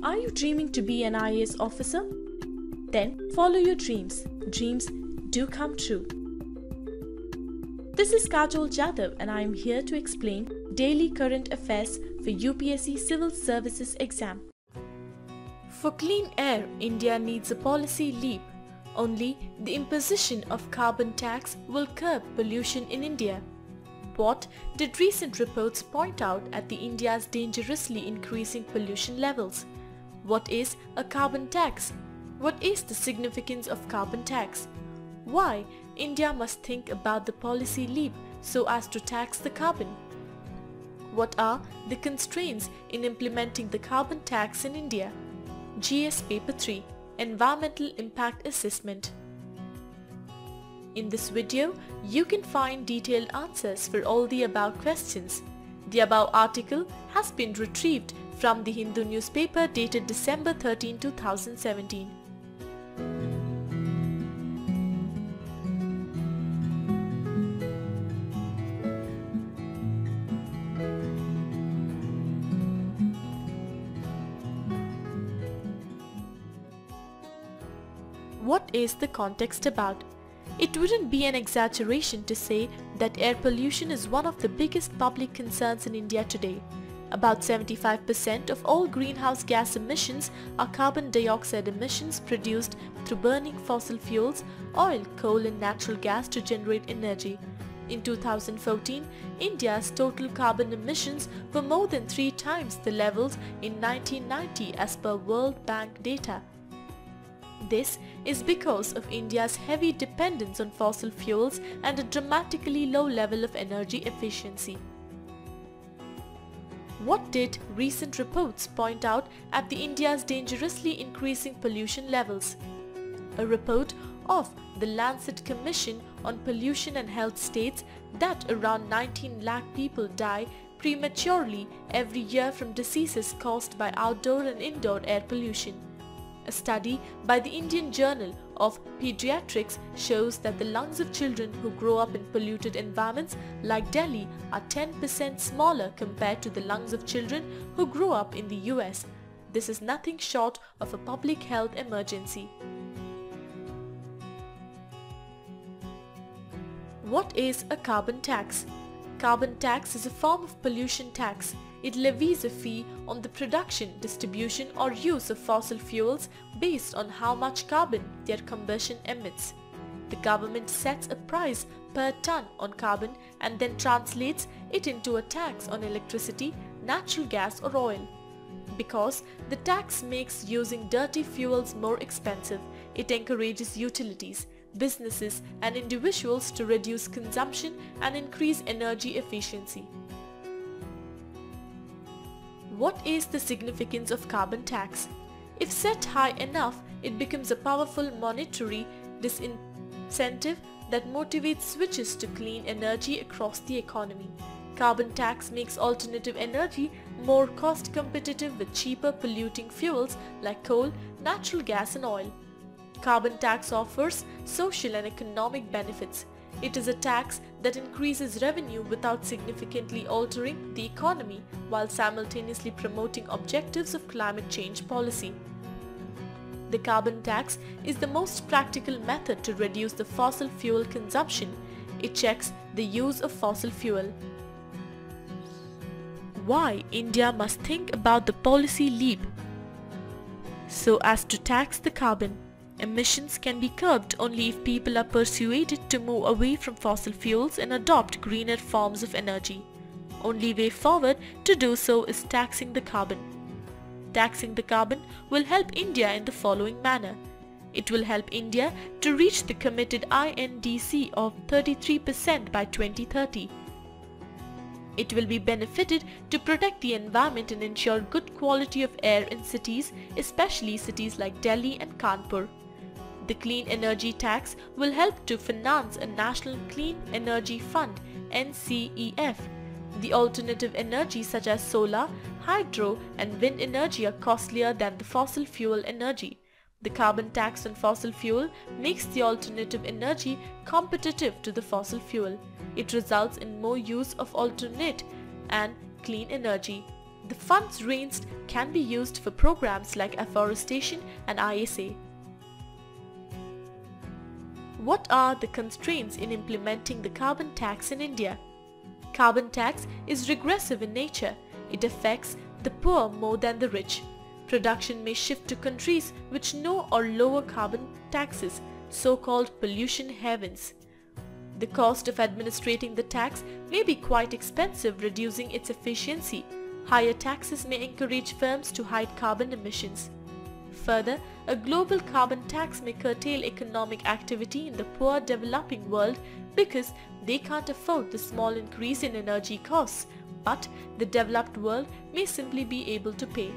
Are you dreaming to be an IAS officer? Then follow your dreams. Dreams do come true. This is Kajol Jadhav and I am here to explain daily current affairs for UPSC Civil Services exam. For clean air, India needs a policy leap. Only the imposition of carbon tax will curb pollution in India. What did recent reports point out at India's dangerously increasing pollution levels? What is a carbon tax? What is the significance of carbon tax? Why India must think about the policy leap so as to tax the carbon? What are the constraints in implementing the carbon tax in India? GS Paper 3 Environmental Impact Assessment. In this video, you can find detailed answers for all the above questions. The above article has been retrieved from the Hindu newspaper dated December 13, 2017. What is the context about? It wouldn't be an exaggeration to say that air pollution is one of the biggest public concerns in India today. About 75% of all greenhouse gas emissions are carbon dioxide emissions produced through burning fossil fuels, oil, coal and natural gas to generate energy. In 2014, India's total carbon emissions were more than 3 times the levels in 1990 as per World Bank data. This is because of India's heavy dependence on fossil fuels and a dramatically low level of energy efficiency. What did recent reports point out at India's dangerously increasing pollution levels? A report of the Lancet Commission on Pollution and Health states that around 19 lakh people die prematurely every year from diseases caused by outdoor and indoor air pollution. A study by the Indian Journal of Pediatrics shows that the lungs of children who grow up in polluted environments like Delhi are 10% smaller compared to the lungs of children who grow up in the US. This is nothing short of a public health emergency. What is a carbon tax? Carbon tax is a form of pollution tax. It levies a fee on the production, distribution or use of fossil fuels based on how much carbon their combustion emits. The government sets a price per ton on carbon and then translates it into a tax on electricity, natural gas or oil. Because the tax makes using dirty fuels more expensive, it encourages utilities, businesses and individuals to reduce consumption and increase energy efficiency. What is the significance of carbon tax? If set high enough, it becomes a powerful monetary disincentive that motivates switches to clean energy across the economy. Carbon tax makes alternative energy more cost competitive with cheaper polluting fuels like coal, natural gas and oil. Carbon tax offers social and economic benefits. It is a tax that increases revenue without significantly altering the economy while simultaneously promoting objectives of climate change policy. The carbon tax is the most practical method to reduce the fossil fuel consumption. It checks the use of fossil fuel. Why India must think about the policy leap so as to tax the carbon? Emissions can be curbed only if people are persuaded to move away from fossil fuels and adopt greener forms of energy. Only way forward to do so is taxing the carbon. Taxing the carbon will help India in the following manner. It will help India to reach the committed INDC of 33% by 2030. It will be benefited to protect the environment and ensure good quality of air in cities, especially cities like Delhi and Kanpur. The Clean Energy Tax will help to finance a National Clean Energy Fund (NCEF). The alternative energy such as solar, hydro and wind energy are costlier than the fossil fuel energy. The carbon tax on fossil fuel makes the alternative energy competitive to the fossil fuel. It results in more use of alternate and clean energy. The funds raised can be used for programs like afforestation and ISA. What are the constraints in implementing the carbon tax in India? Carbon tax is regressive in nature. It affects the poor more than the rich. Production may shift to countries which no or lower carbon taxes, so-called pollution havens. The cost of administrating the tax may be quite expensive, reducing its efficiency. Higher taxes may encourage firms to hide carbon emissions. Further, a global carbon tax may curtail economic activity in the poor developing world because they can't afford the small increase in energy costs, but the developed world may simply be able to pay.